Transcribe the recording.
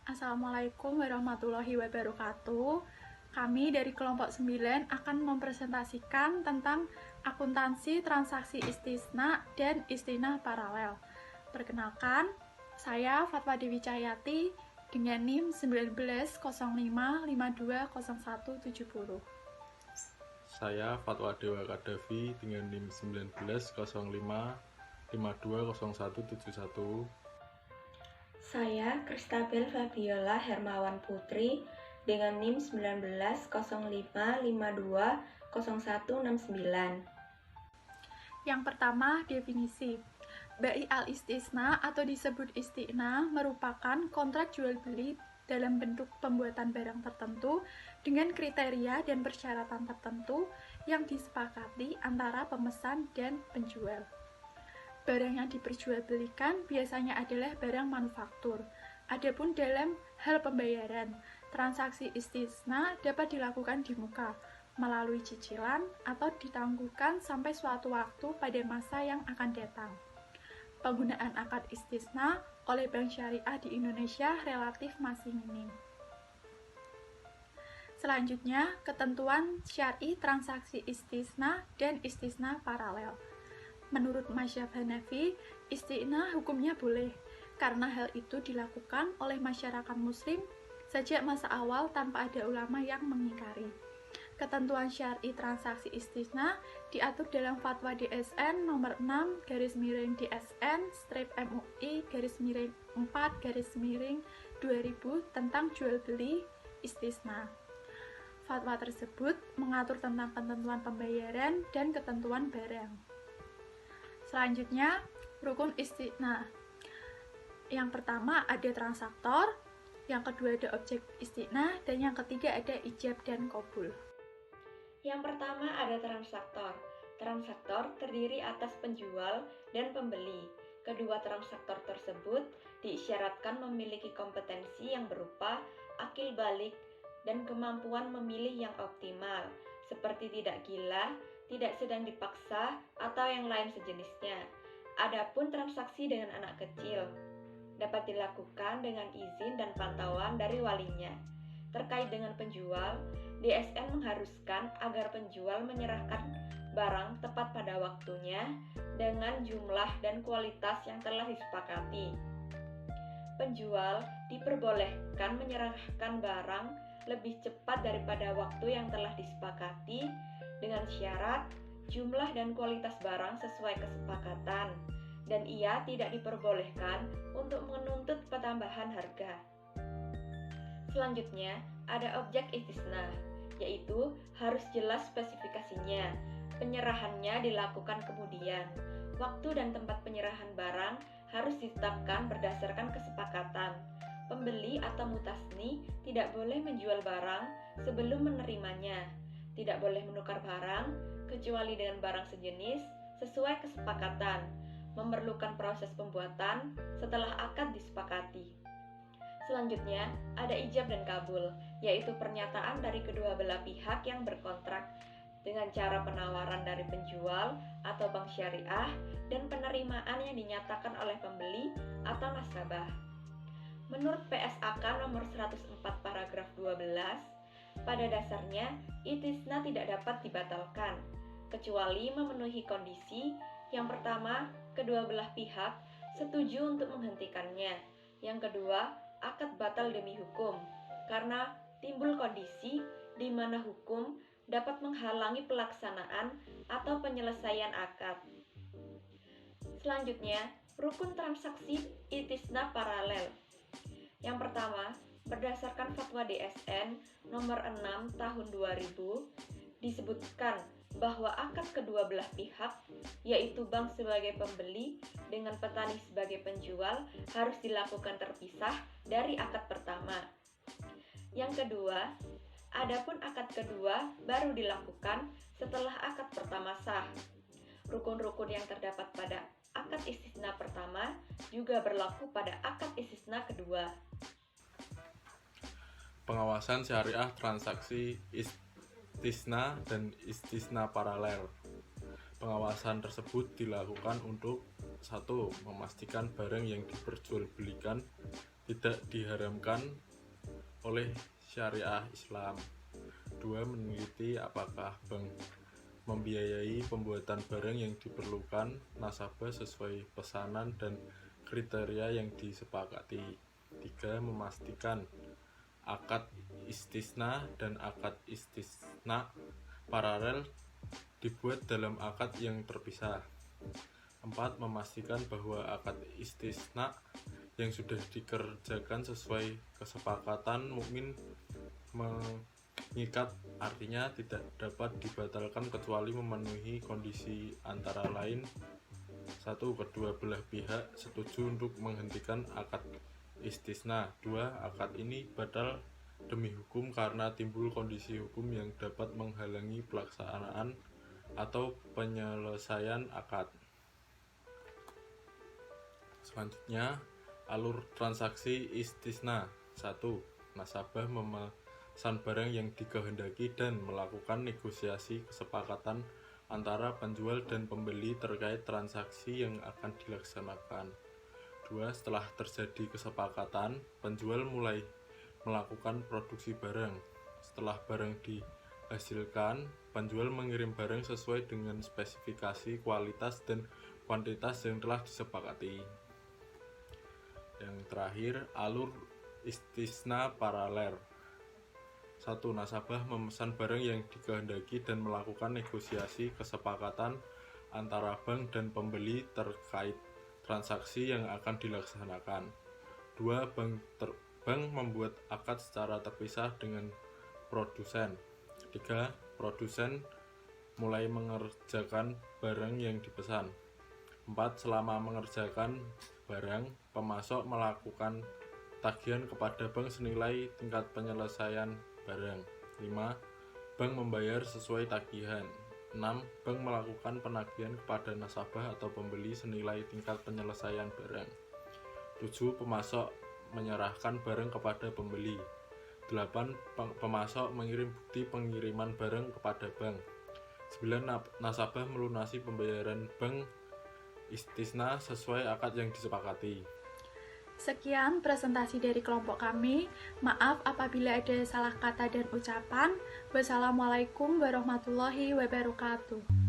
Assalamualaikum warahmatullahi wabarakatuh. Kami dari kelompok 9 akan mempresentasikan tentang akuntansi transaksi istisna dan istisna paralel. Perkenalkan, saya Fatwa Dewi Cahyati dengan NIM 1905520170. Saya Fatwa Dewa Kadafi dengan NIM 1905520171. Saya Kristabel Fabiola Hermawan Putri dengan NIM 1905520169. Yang pertama, definisi. Bai al-istisna atau disebut istisna merupakan kontrak jual beli dalam bentuk pembuatan barang tertentu dengan kriteria dan persyaratan tertentu yang disepakati antara pemesan dan penjual. Barang yang diperjualbelikan biasanya adalah barang manufaktur. Adapun dalam hal pembayaran, transaksi istisna dapat dilakukan di muka, melalui cicilan, atau ditangguhkan sampai suatu waktu pada masa yang akan datang. Penggunaan akad istisna oleh bank syariah di Indonesia relatif masih minim. Selanjutnya, ketentuan syar'i transaksi istisna dan istisna paralel. Menurut mazhab Hanafi, istisna hukumnya boleh, karena hal itu dilakukan oleh masyarakat muslim sejak masa awal tanpa ada ulama yang mengingkari. Ketentuan syar'i transaksi istisna diatur dalam Fatwa DSN nomor 6-DSN/MUI/4/2000 tentang jual beli istisna. Fatwa tersebut mengatur tentang ketentuan pembayaran dan ketentuan barang. Selanjutnya, rukun istisna. Yang pertama ada transaktor, yang kedua ada objek istisna, dan yang ketiga ada ijab dan qabul. Yang pertama ada transaktor. Transaktor terdiri atas penjual dan pembeli. Kedua transaktor tersebut diisyaratkan memiliki kompetensi yang berupa akil balik dan kemampuan memilih yang optimal, seperti tidak gila, tidak sedang dipaksa, atau yang lain sejenisnya. Adapun transaksi dengan anak kecil dapat dilakukan dengan izin dan pantauan dari walinya. Terkait dengan penjual, DSN mengharuskan agar penjual menyerahkan barang tepat pada waktunya dengan jumlah dan kualitas yang telah disepakati. Penjual diperbolehkan menyerahkan barang lebih cepat daripada waktu yang telah disepakati dengan syarat jumlah dan kualitas barang sesuai kesepakatan, dan ia tidak diperbolehkan untuk menuntut penambahan harga. Selanjutnya, ada objek istisna, yaitu harus jelas spesifikasinya. Penyerahannya dilakukan kemudian. Waktu dan tempat penyerahan barang harus ditetapkan berdasarkan kesepakatan. Pembeli atau mutasni tidak boleh menjual barang sebelum menerimanya. Tidak boleh menukar barang kecuali dengan barang sejenis sesuai kesepakatan. Memerlukan proses pembuatan setelah akad disepakati. Selanjutnya, ada ijab dan kabul, yaitu pernyataan dari kedua belah pihak yang berkontrak dengan cara penawaran dari penjual atau bank syariah dan penerimaan yang dinyatakan oleh pembeli atau nasabah. Menurut PSAK nomor 104 paragraf 12, pada dasarnya istisna tidak dapat dibatalkan, kecuali memenuhi kondisi. Yang pertama, kedua belah pihak setuju untuk menghentikannya. Yang kedua, akad batal demi hukum, karena timbul kondisi di mana hukum dapat menghalangi pelaksanaan atau penyelesaian akad. Selanjutnya, rukun transaksi istisna paralel. Yang pertama, berdasarkan Fatwa DSN nomor 6 tahun 2000, disebutkan bahwa akad kedua belah pihak, yaitu bank sebagai pembeli dengan petani sebagai penjual, harus dilakukan terpisah dari akad pertama. Yang kedua, adapun akad kedua baru dilakukan setelah akad pertama sah. Rukun-rukun yang terdapat pada akad istisna pertama juga berlaku pada akad istisna kedua. Pengawasan syariah transaksi istisna dan istisna paralel. Pengawasan tersebut dilakukan untuk 1. Memastikan barang yang diperjualbelikan tidak diharamkan oleh syariah Islam. 2. Meneliti apakah bank membiayai pembuatan barang yang diperlukan nasabah sesuai pesanan dan kriteria yang disepakati. 3. Memastikan akad istisna dan akad istisna paralel dibuat dalam akad yang terpisah. 4. Memastikan bahwa akad istisna yang sudah dikerjakan sesuai kesepakatan mukmin mengikat, artinya tidak dapat dibatalkan kecuali memenuhi kondisi antara lain. 1. Kedua belah pihak setuju untuk menghentikan akad istisna. 2. Akad ini batal demi hukum karena timbul kondisi hukum yang dapat menghalangi pelaksanaan atau penyelesaian akad. Selanjutnya, alur transaksi istisna. 1. Nasabah memesan barang yang dikehendaki dan melakukan negosiasi kesepakatan antara penjual dan pembeli terkait transaksi yang akan dilaksanakan. 2. Setelah terjadi kesepakatan, penjual mulai melakukan produksi barang. Setelah barang dihasilkan, penjual mengirim barang sesuai dengan spesifikasi, kualitas, dan kuantitas yang telah disepakati. Yang terakhir, alur istisna paralel. 1. Nasabah memesan barang yang dikehendaki dan melakukan negosiasi kesepakatan antara bank dan pembeli terkait transaksi yang akan dilaksanakan. 2. Bank membuat akad secara terpisah dengan produsen. 3. Produsen mulai mengerjakan barang yang dipesan. 4. Selama mengerjakan barang, pemasok melakukan tagihan kepada bank senilai tingkat penyelesaian barang. 5. Bank membayar sesuai tagihan. 6. Bank melakukan penagihan kepada nasabah atau pembeli senilai tingkat penyelesaian barang. 7. Pemasok menyerahkan barang kepada pembeli. 8. Pemasok mengirim bukti pengiriman barang kepada bank. 9. Nasabah melunasi pembayaran bank istisna sesuai akad yang disepakati. Sekian presentasi dari kelompok kami. Maaf apabila ada salah kata dan ucapan. Wassalamualaikum warahmatullahi wabarakatuh.